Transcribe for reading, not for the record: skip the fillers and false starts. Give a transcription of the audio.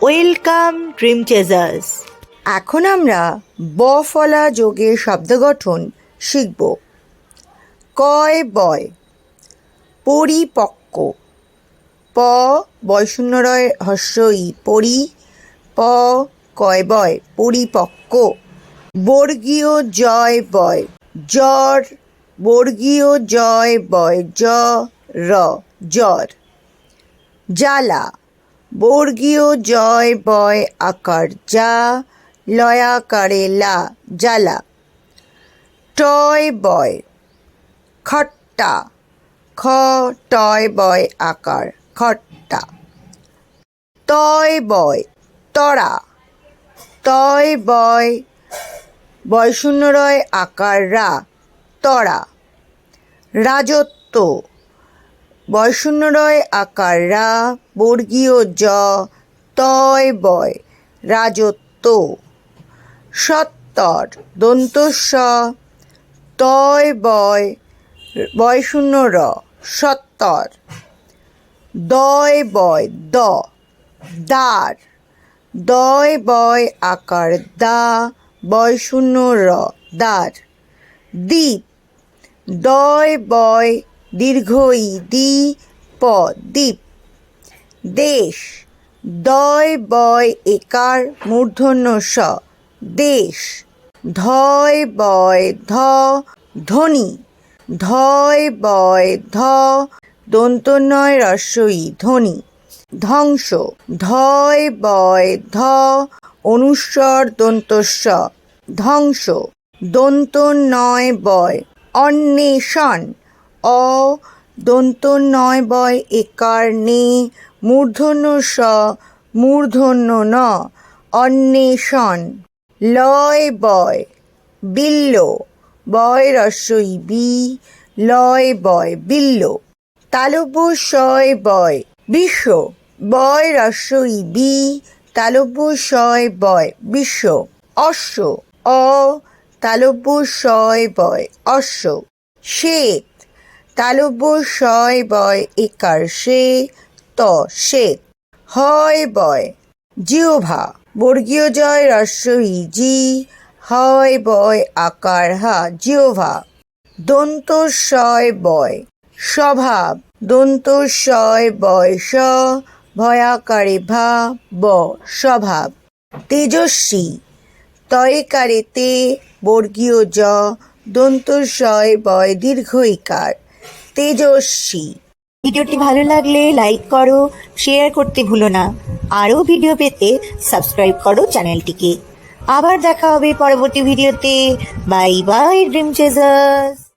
Welcome dream চেজার্স। এখন আমরা ব ফলা যোগের শব্দ গঠন শিখব। কয় বয়, পরিপক্ক। প বয়শূন্য রয় হস্র ই, পরি। প কয় বয়, পরিপক্ক। বর্গীয় জয় বয়, জ্বর। বর্গীয় জয় বয়, জ র, জ্বর। জ্বালা, বর্গীয় জয় বয় আকার যা, লয়াকারে লা, জ্বালা। টয় বয়, খট্টা। খ টয় বয় আকার, খট্টা। তয় বয়, তরা। তয় বয় বয়শূন্য রয় আকার রা, তরা। রাজত্ব, বয়শূন্য রয় আকার রা, বর্গীয় জ, তয় বয়, রাজত্ব। সত্তর, দন্ত স, তয় বয় বয়শূন্য র, সত্তর। দয় বয়, দ, দার। দয় বয় আকার দা, বয়শূন্য র, দার। দ্বীপ, দয় বয় দীর্ঘ ই, দি, প, দ্বীপ। দেশ, দয় বয় একার মূর্ধন্য স, দেশ। ধয় বয় ধ, ধ্বনি। ধয় বয় ধ, দন্ত নয় হ্রস্ব ই, ধ্বনি। ধ্বংস, ধয় বয় ধ, অনুস্বর দন্ত স, ধ্বংস। দন্ত নয় বয়, অন্বেষণ। অ দন্ত নয় বয় একার নে, মূর্ধন্য স, মূর্ধন্য ন, অন্বেষণ। লয় বয়, বিল্ল। বয় হ্রস্ব ই, বি, লয় বয়, বিল্ল। তালব্য শয় বয়, বিশ্ব। বয় হ্রস্ব ই, বি, তালব্য শয় বয়, বিশ্ব। অশ্ব, অ তালব্য শয় বয়, অশ্ব। শ্বেত, তালব্য শয় বয় একার শে, ত, শ্বেত। হয় বয়, জিহ্বা। বর্গীয় জয় হ্রস্ব ই, জি, হয় বয় আকার হা, জিহ্বা। দন্ত শয় বয়, স্বভাব। দন্ত শয় বয় স, ভয়াকারে ভা, ব, স্বভাব। তেজস্বী, তয়কারে তে, বর্গীয় জ, দন্ত শয় বয় দীর্ঘ ইকার, তেজস্বী। ভিডিওটি ভালো লাগলে লাইক করো, শেয়ার করতে ভুলো না। আরও ভিডিও পেতে সাবস্ক্রাইব করো চ্যানেলটিকে। আবার দেখা হবে পরবর্তী ভিডিওতে। Bye bye dream চেজার্স।